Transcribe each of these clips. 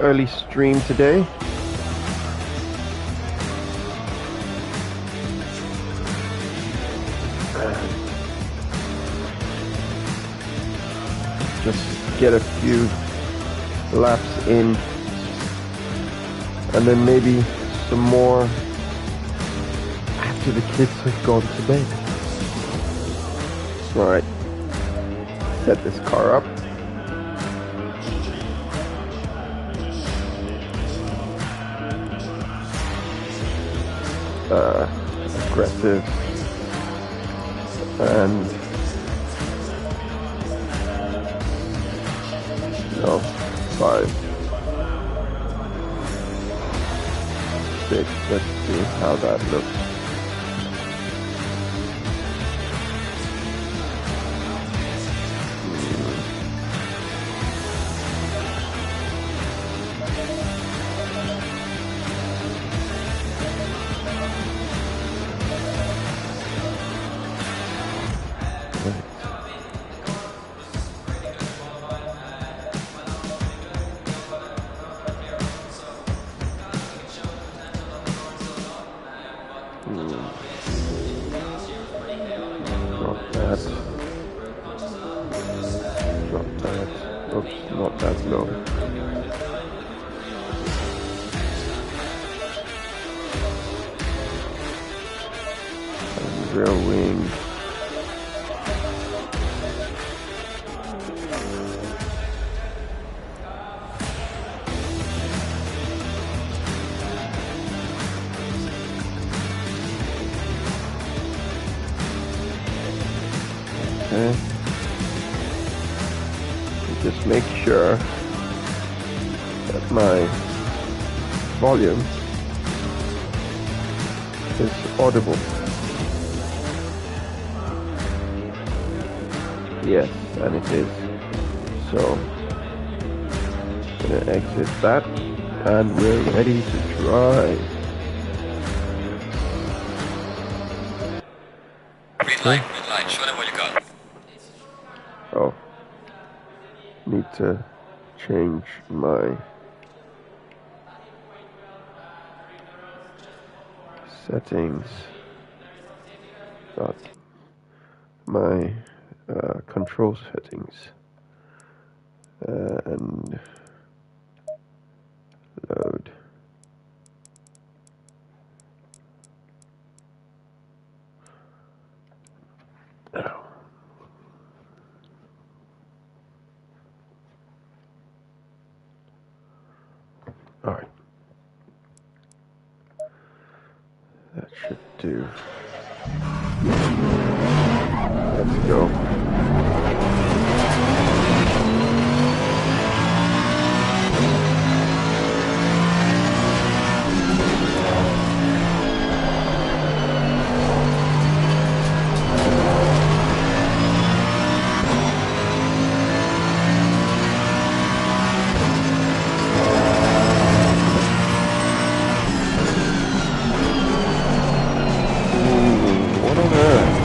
early stream today. Just get a few laps in, and then maybe some more after the kids have gone to bed. Alright, set this car up. Aggressive and no 5, 6. Let's see how that looks. Not that low. And rear wing. Okay. Just make sure that my volume is audible. Yes, and it is. So I'm gonna exit that, and we're ready to drive. Green light, show them what you got. Oh. Need to change my settings, not my control settings, and load. Oh. All right, that should do. Let's go. What on earth?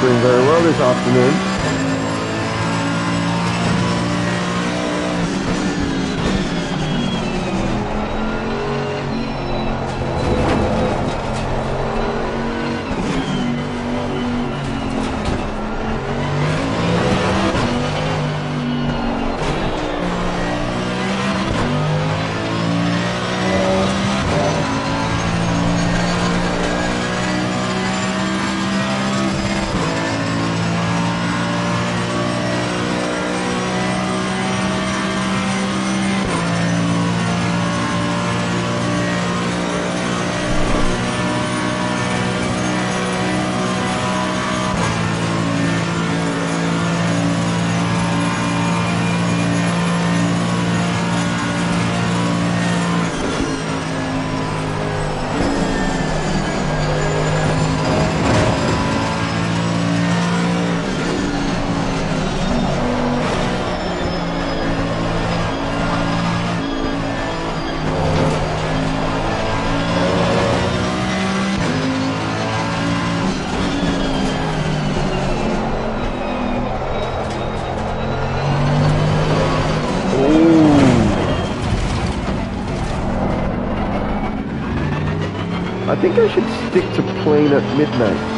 doing very well this afternoon. I think I should stick to plane at midnight.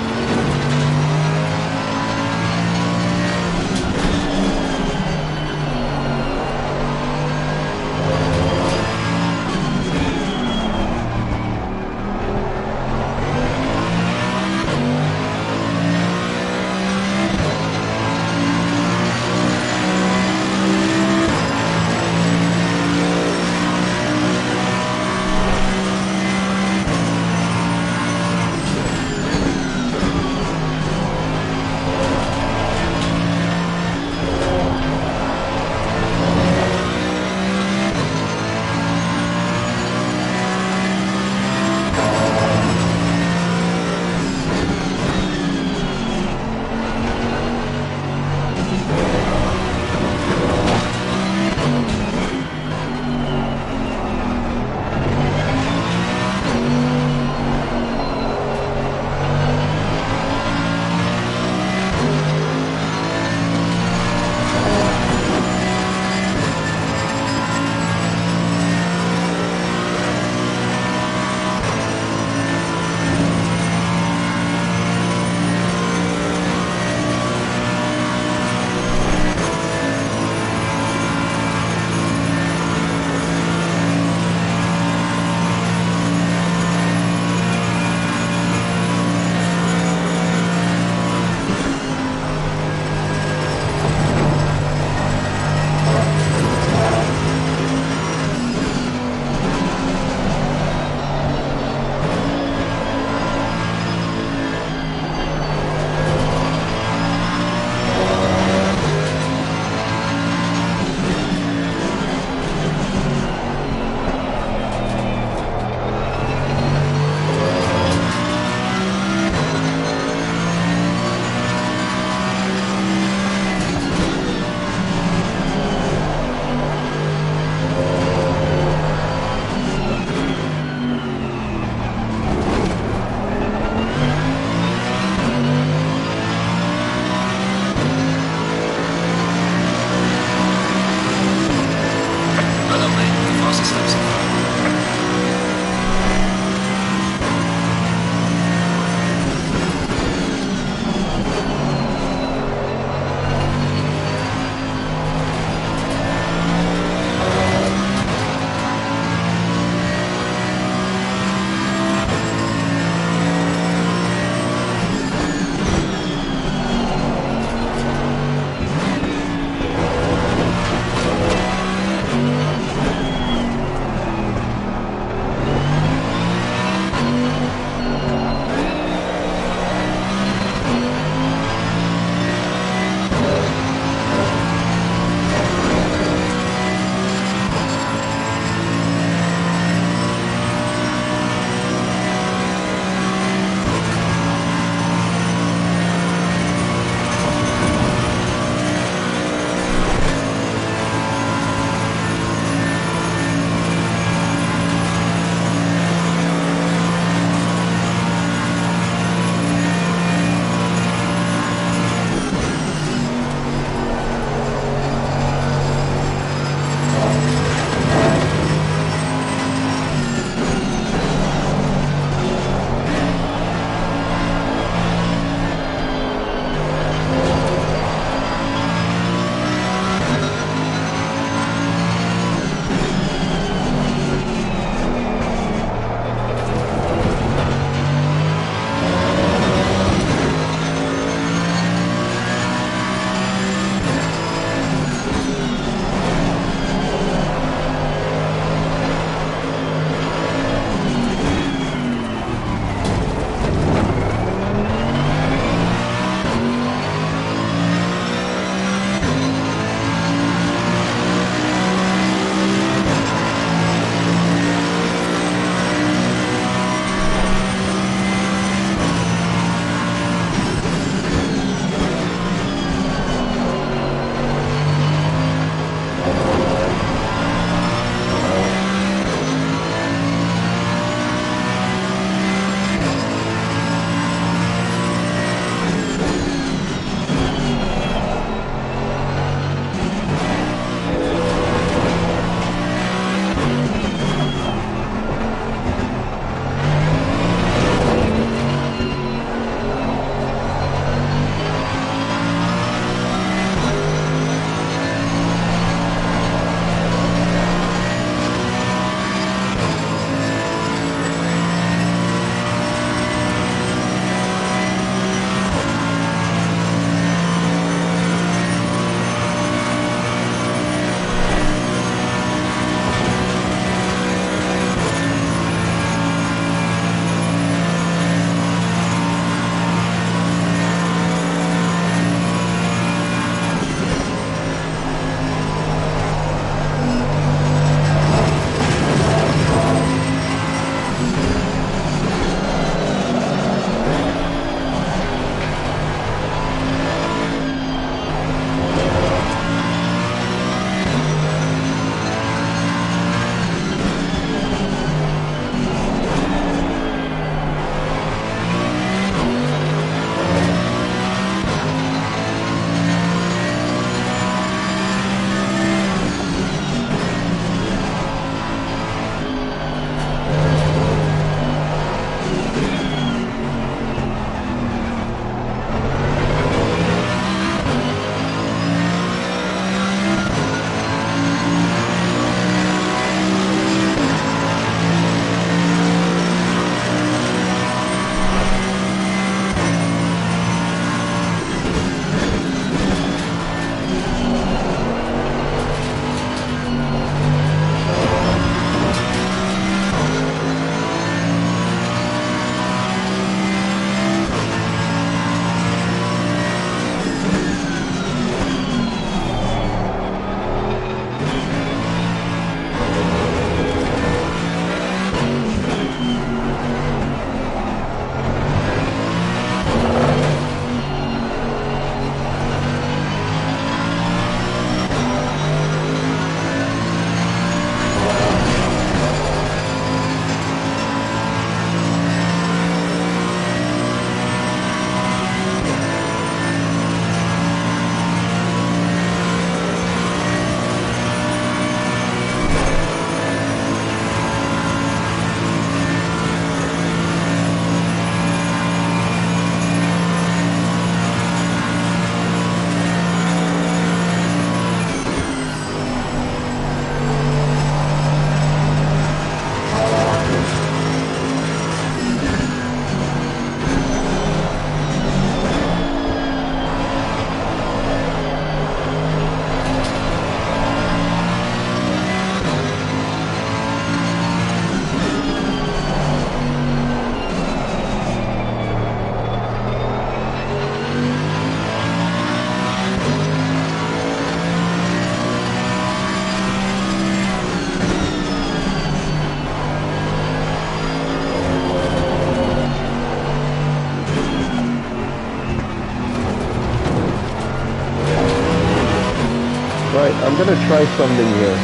I'm gonna try something here.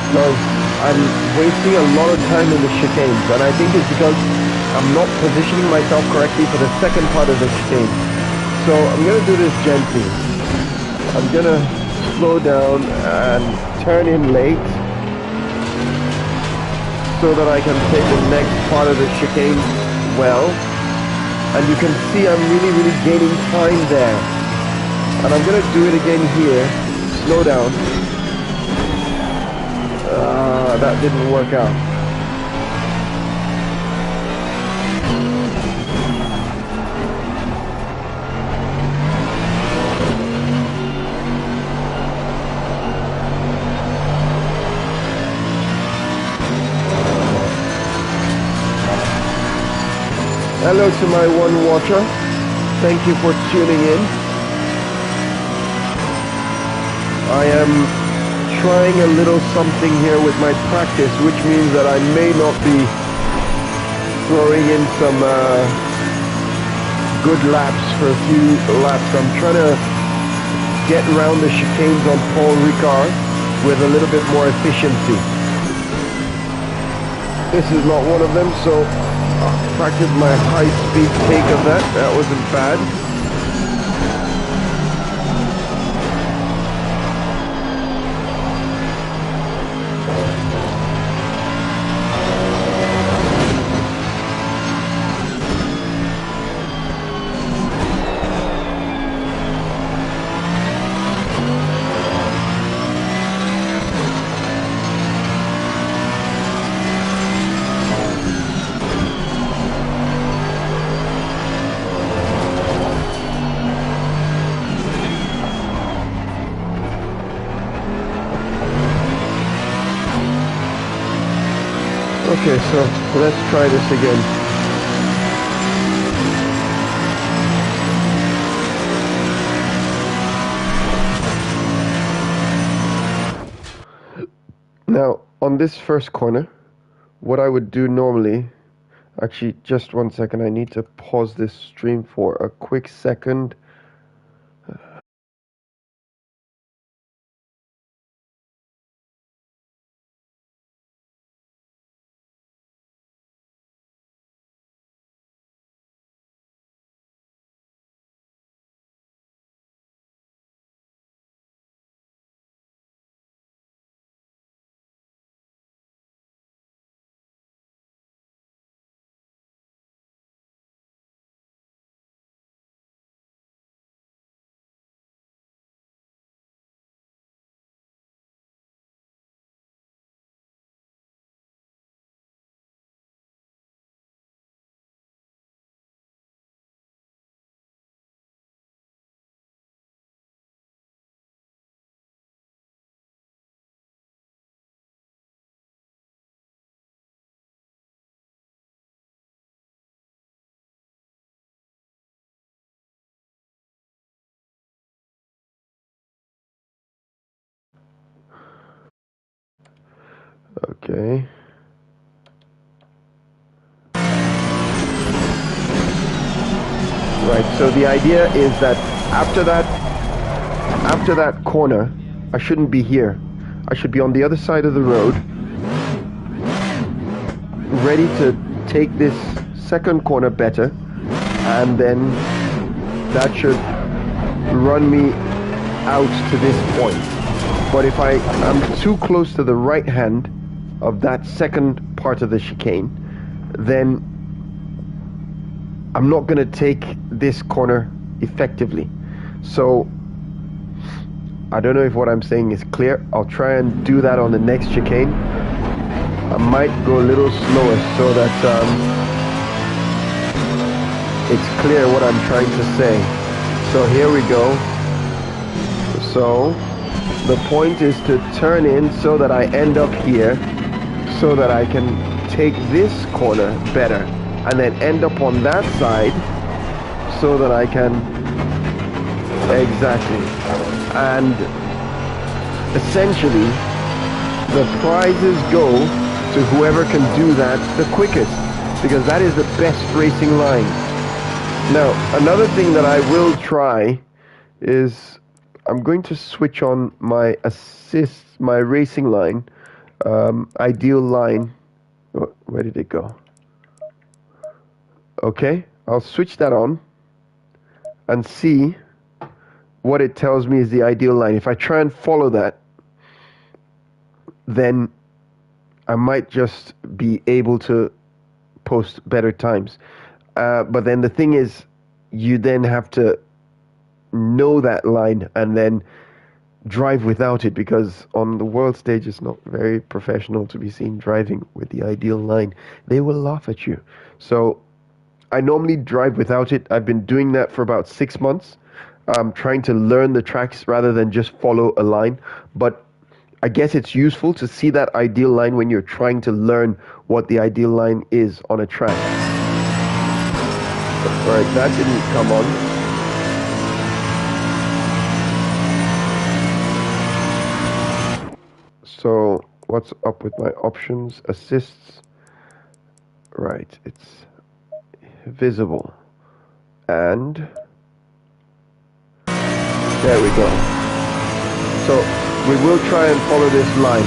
Because I'm wasting a lot of time in the chicanes, and I think it's because I'm not positioning myself correctly for the second part of the chicane. So I'm gonna do this gently. I'm gonna slow down and turn in late so that I can take the next part of the chicane well. And you can see I'm really gaining time there. And I'm gonna do it again here. Slow down. That didn't work out. Hello to my one watcher. Thank you for tuning in. I am trying a little something here with my practice, which means that I may not be throwing in some good laps for a few laps. I'm trying to get around the chicanes on Paul Ricard with a little bit more efficiency. This is not one of them, so I'll practice my high-speed take of that. That wasn't bad. Okay, so let's try this again. Now, on this first corner, what I would do normally, actually, just 1 second, I need to pause this stream for a quick second. Okay. Right, so the idea is that after that corner, I shouldn't be here. I should be on the other side of the road, ready to take this second corner better, and then that should run me out to this point. But if I'm too close to the right hand of that second part of the chicane, then I'm not going to take this corner effectively. So I don't know if what I'm saying is clear. I'll try and do that on the next chicane. I might go a little slower so that it's clear what I'm trying to say. So here we go. So the point is to turn in so that I end up here, so that I can take this corner better, and then end up on that side so that I can, exactly. And essentially the prizes go to whoever can do that the quickest, because that is the best racing line. Now, another thing that I will try is I'm going to switch on my racing line, ideal line. Where did it go? Okay, I'll switch that on and see what it tells me is the ideal line. If I try and follow that, then I might just be able to post better times. But then the thing is, you then have to know that line and then drive without it, because on the world stage it's not very professional to be seen driving with the ideal line. They will laugh at you. So I normally drive without it. I've been doing that for about 6 months, trying to learn the tracks rather than just follow a line. But I guess it's useful to see that ideal line when you're trying to learn what the ideal line is on a track. Alright, that didn't come on. So what's up with my options? Assists. Right, it's visible. And there we go. So we will try and follow this line.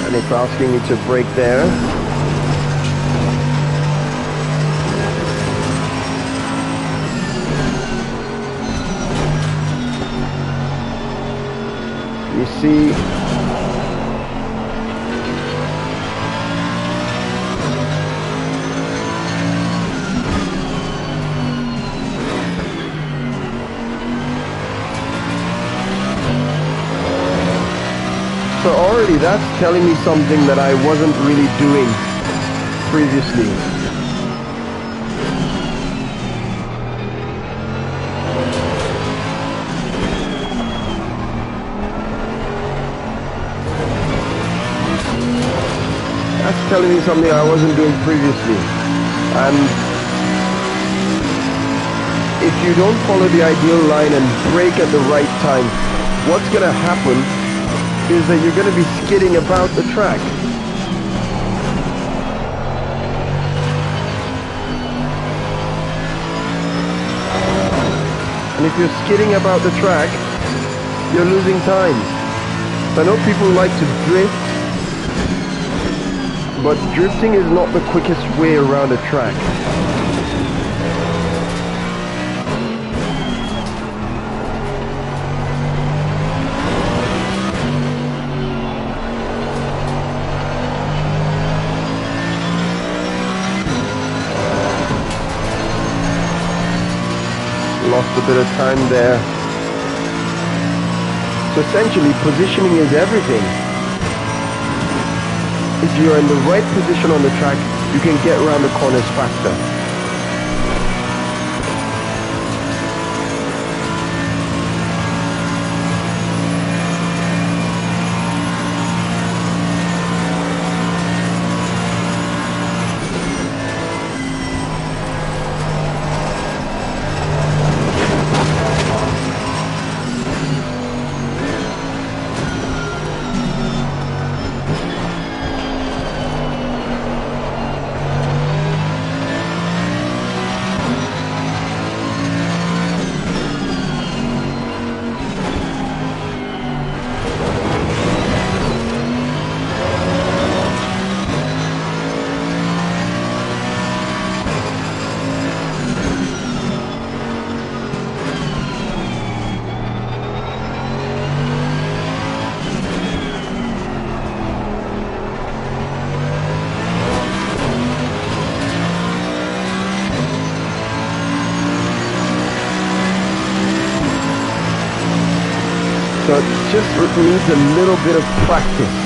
And it's asking me to brake there. You see, so already that's telling me something that I wasn't really doing previously. That's telling me something I wasn't doing previously. And if you don't follow the ideal line and brake at the right time, what's going to happen is that you're going to be skidding about the track. And if you're skidding about the track, you're losing time. I know people like to drift, but drifting is not the quickest way around a track. Lost a bit of time there. So essentially, positioning is everything. If you're in the right position on the track, you can get around the corners faster. So it just needs a little bit of practice.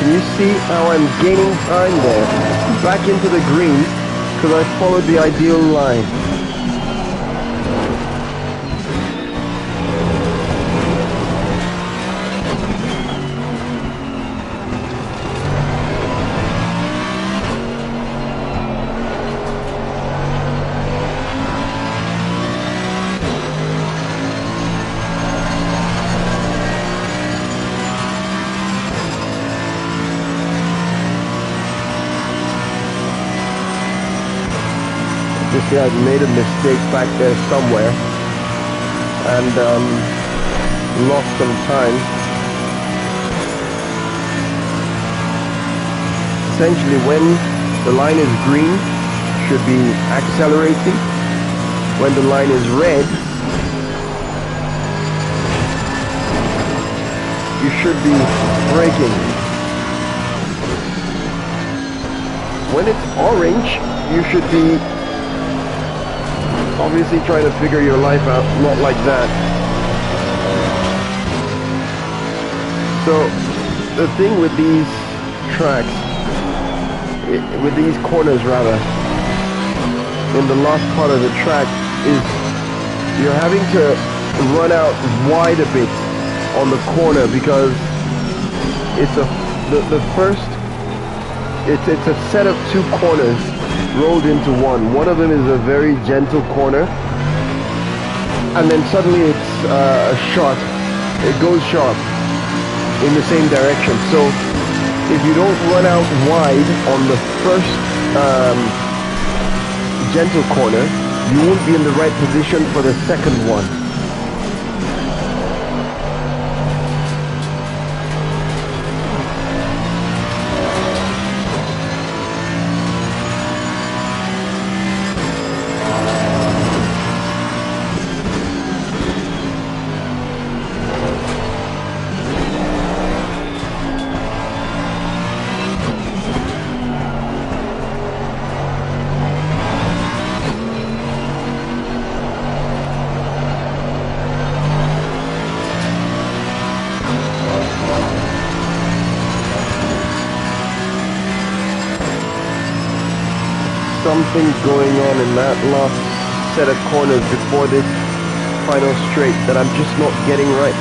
Can you see how I'm gaining time there? Back into the green because I followed the ideal line. You see, I made a mistake back there somewhere and lost some time. Essentially, when the line is green, you should be accelerating. When the line is red, you should be braking. When it's orange, you should be obviously trying to figure your life out, not like that. So the thing with these tracks, with these corners rather, in the last part of the track, is you're having to run out wide a bit on the corner because it's the first, it's a set of two corners rolled into one. One of them is a very gentle corner, and then suddenly it's sharp. It goes sharp in the same direction. So if you don't run out wide on the first gentle corner, you won't be in the right position for the second one. Something going on in that last set of corners before this final straight that I'm just not getting right.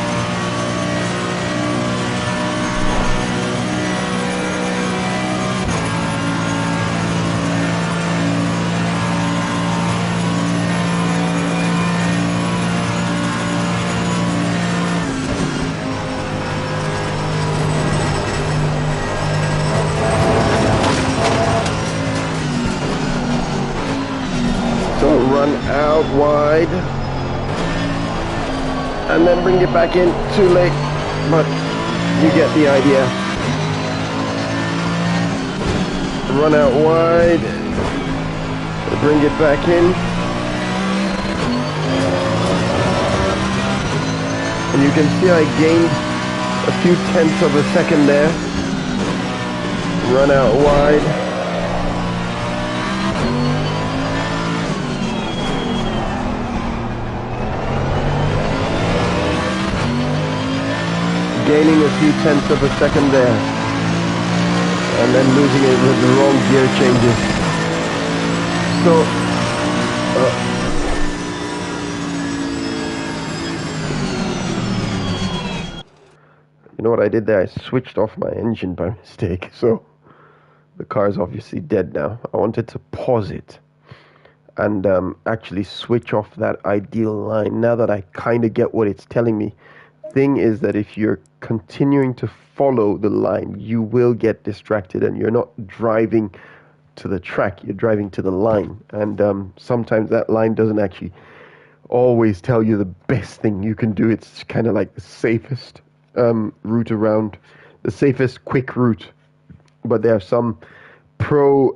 Out wide and then bring it back in. Too late, but you get the idea. Run out wide, bring it back in, and you can see I gained a few tenths of a second there. Run out wide. Gaining a few tenths of a second there, and then losing it with the wrong gear changes. So, you know what I did there? I switched off my engine by mistake, so the car is obviously dead now. I wanted to pause it and actually switch off that ideal line. Now that I kind of get what it's telling me, thing is that if you're continuing to follow the line, you will get distracted and you're not driving to the track, you're driving to the line. And sometimes that line doesn't actually always tell you the best thing you can do. It's kind of like the safest route around, the safest quick route. But there are some pro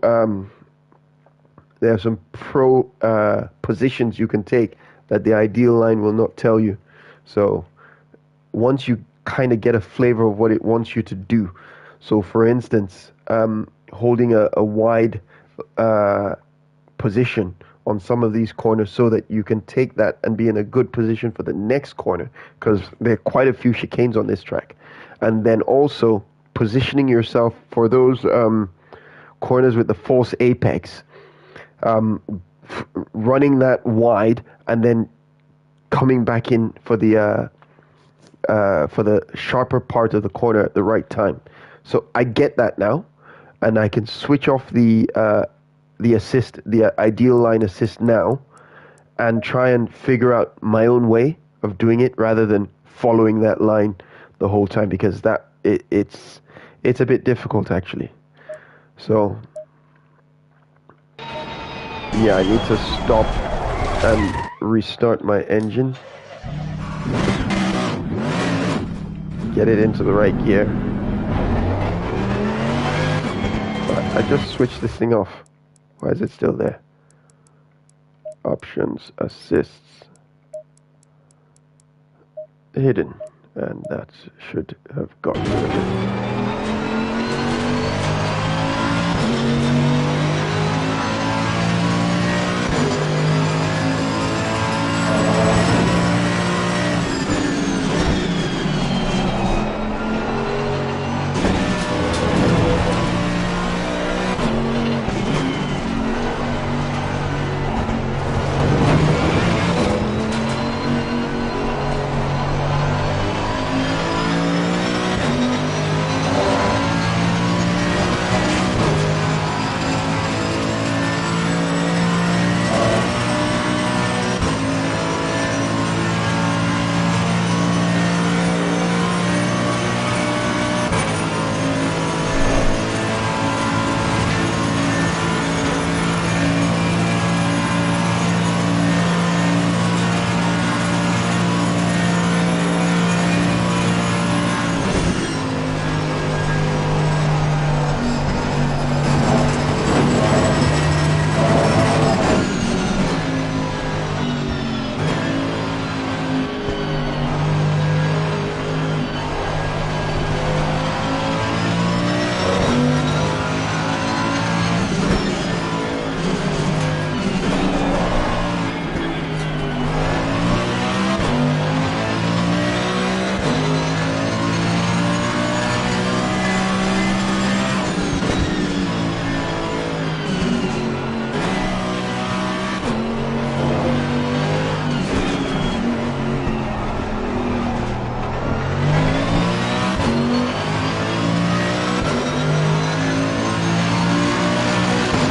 positions you can take that the ideal line will not tell you. So once you kind of get a flavor of what it wants you to do. So for instance, holding a wide position on some of these corners so that you can take that and be in a good position for the next corner, because there are quite a few chicanes on this track. And then also positioning yourself for those corners with the false apex, running that wide and then coming back in for the sharper part of the corner at the right time. So I get that now, and I can switch off the assist, the ideal line assist now, and try and figure out my own way of doing it rather than following that line the whole time, because it's a bit difficult actually. So Yeah, I need to stop and restart my engine. Get it into the right gear. I just switched this thing off. Why is it still there? Options, assists, hidden, and that should have gotten rid of it.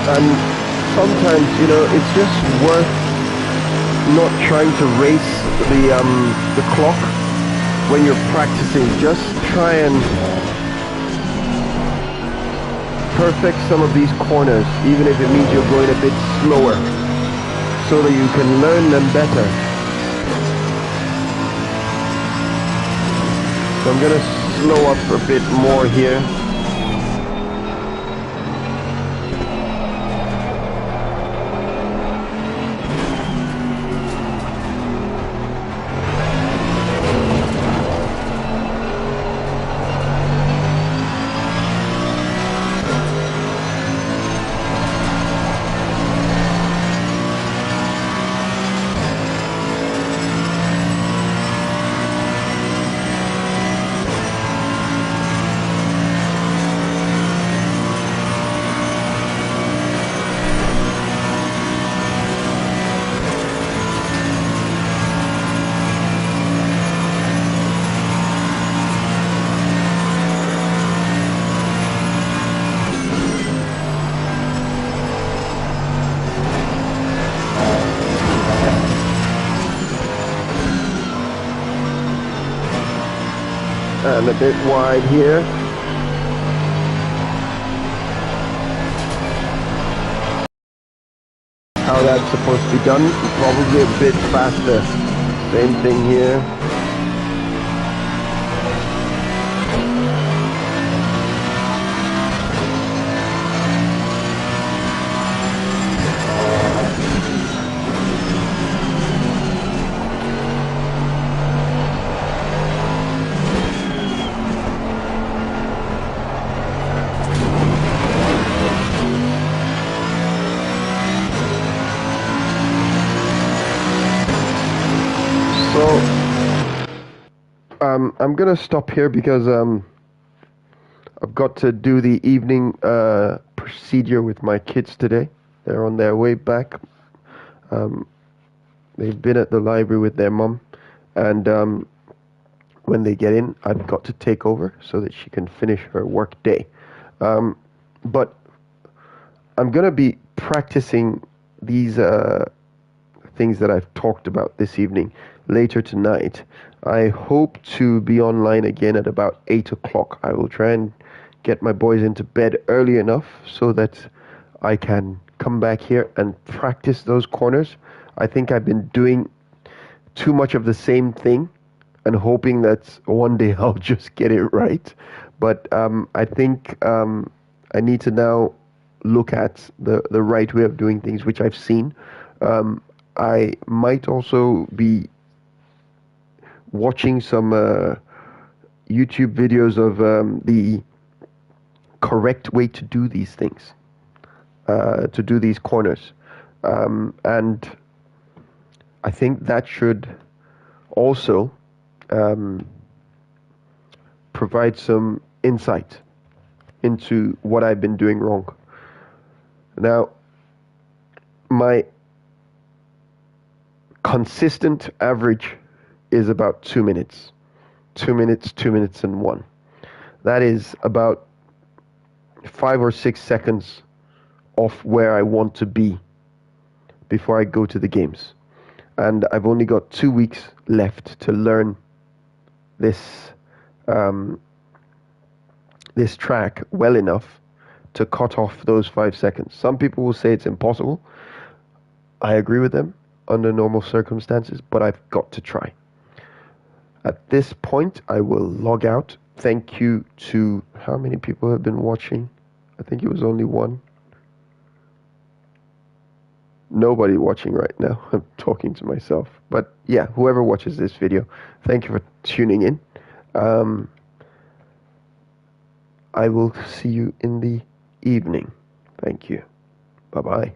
And sometimes, you know, it's just worth not trying to race the clock when you're practicing. Just try and perfect some of these corners, even if it means you're going a bit slower, so that you can learn them better. So I'm gonna slow up a bit more here. And a bit wide here. How that's supposed to be done, probably a bit faster. Same thing here. I'm gonna stop here because I've got to do the evening procedure with my kids today. They're on their way back. They've been at the library with their mum, and when they get in, I've got to take over so that she can finish her work day. But I'm gonna be practicing these things that I've talked about this evening later tonight. I hope to be online again at about 8 o'clock. I will try and get my boys into bed early enough so that I can come back here and practice those corners. I think I've been doing too much of the same thing and hoping that one day I'll just get it right. But I think I need to now look at the right way of doing things, which I've seen. I might also be watching some YouTube videos of the correct way to do these things, to do these corners. And I think that should also provide some insight into what I've been doing wrong. Now, my consistent average is about 2 minutes. 2 minutes, 2 minutes and 1. That is about 5 or 6 seconds off where I want to be before I go to the games. And I've only got 2 weeks left to learn this this track well enough to cut off those 5 seconds. Some people will say it's impossible. I agree with them under normal circumstances, but I've got to try. At this point, I will log out. Thank you to how many people have been watching? I think it was only one. Nobody watching right now. I'm talking to myself. But yeah, whoever watches this video, thank you for tuning in. I will see you in the evening. Thank you. Bye-bye.